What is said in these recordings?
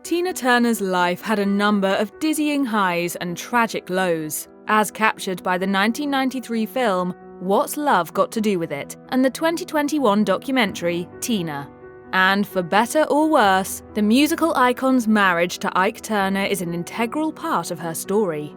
Tina Turner's life had a number of dizzying highs and tragic lows, as captured by the 1993 film What's Love Got to Do With It and the 2021 documentary Tina. And for better or worse, the musical icon's marriage to Ike Turner is an integral part of her story.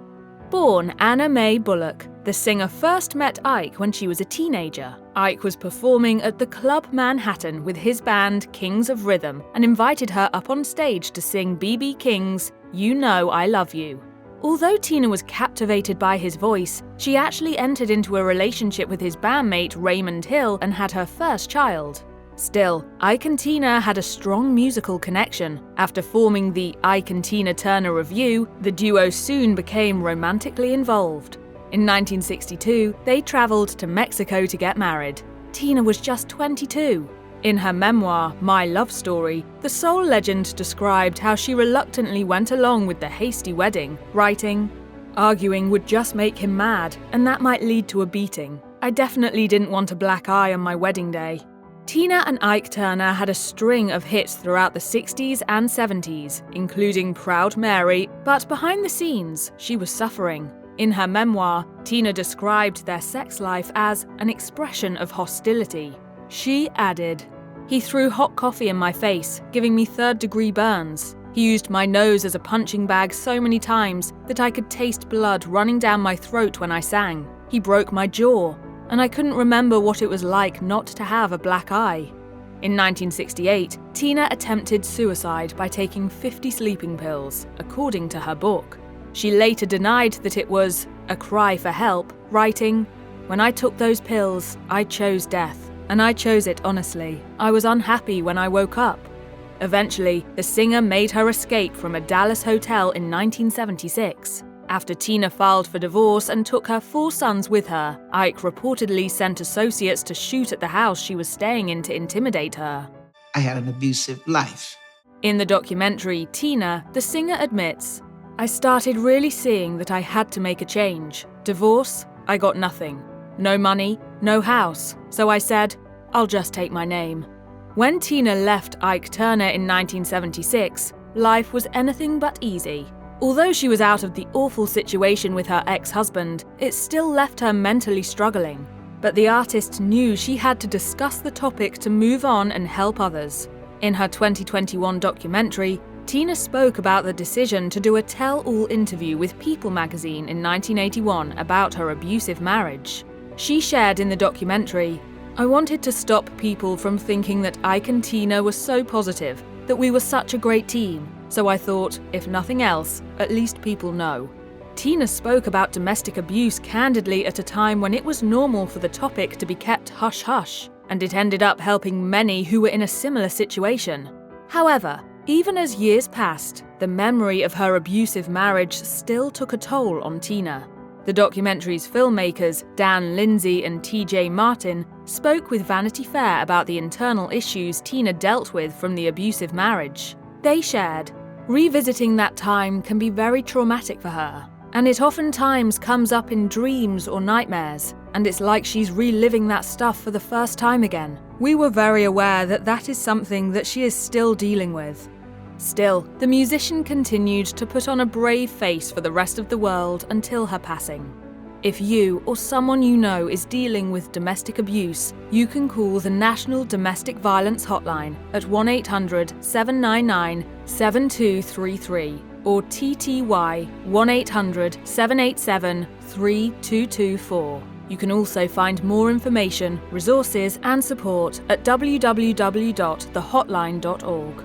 Born Anna Mae Bullock, the singer first met Ike when she was a teenager. Ike was performing at the Club Manhattan with his band Kings of Rhythm and invited her up on stage to sing B.B. King's You Know I Love You. Although Tina was captivated by his voice, she actually entered into a relationship with his bandmate Raymond Hill and had her first child. Still, Ike and Tina had a strong musical connection. After forming the Ike and Tina Turner Revue, the duo soon became romantically involved. In 1962, they traveled to Mexico to get married. Tina was just 22. In her memoir, My Love Story, the soul legend described how she reluctantly went along with the hasty wedding, writing, "Arguing would just make him mad, and that might lead to a beating. I definitely didn't want a black eye on my wedding day." Tina and Ike Turner had a string of hits throughout the 60s and 70s, including Proud Mary, but behind the scenes, she was suffering. In her memoir, Tina described their sex life as an expression of hostility. She added, "He threw hot coffee in my face, giving me third-degree burns. He used my nose as a punching bag so many times that I could taste blood running down my throat when I sang. He broke my jaw, and I couldn't remember what it was like not to have a black eye." In 1968, Tina attempted suicide by taking 50 sleeping pills, according to her book. She later denied that it was a cry for help, writing, "When I took those pills, I chose death, and I chose it honestly. I was unhappy when I woke up." Eventually, the singer made her escape from a Dallas hotel in 1976. After Tina filed for divorce and took her 4 sons with her, Ike reportedly sent associates to shoot at the house she was staying in to intimidate her. "I had an abusive life." In the documentary Tina, the singer admits, "I started really seeing that I had to make a change. Divorce? I got nothing. No money, no house. So I said, I'll just take my name." When Tina left Ike Turner in 1976, life was anything but easy. Although she was out of the awful situation with her ex-husband, it still left her mentally struggling. But the artist knew she had to discuss the topic to move on and help others. In her 2021 documentary, Tina spoke about the decision to do a tell-all interview with People magazine in 1981 about her abusive marriage. She shared in the documentary, "I wanted to stop people from thinking that Ike and Tina were so positive, that we were such a great team. So I thought, if nothing else, at least people know." Tina spoke about domestic abuse candidly at a time when it was normal for the topic to be kept hush-hush, and it ended up helping many who were in a similar situation. However, even as years passed, the memory of her abusive marriage still took a toll on Tina. The documentary's filmmakers, Dan Lindsay and TJ Martin, spoke with Vanity Fair about the internal issues Tina dealt with from the abusive marriage. They shared, "Revisiting that time can be very traumatic for her, and it oftentimes comes up in dreams or nightmares, and it's like she's reliving that stuff for the first time again. We were very aware that that is something that she is still dealing with." Still, the musician continued to put on a brave face for the rest of the world until her passing. If you or someone you know is dealing with domestic abuse, you can call the National Domestic Violence Hotline at 1-800-799-7233 or TTY 1-800-787-3224. You can also find more information, resources and support at www.thehotline.org.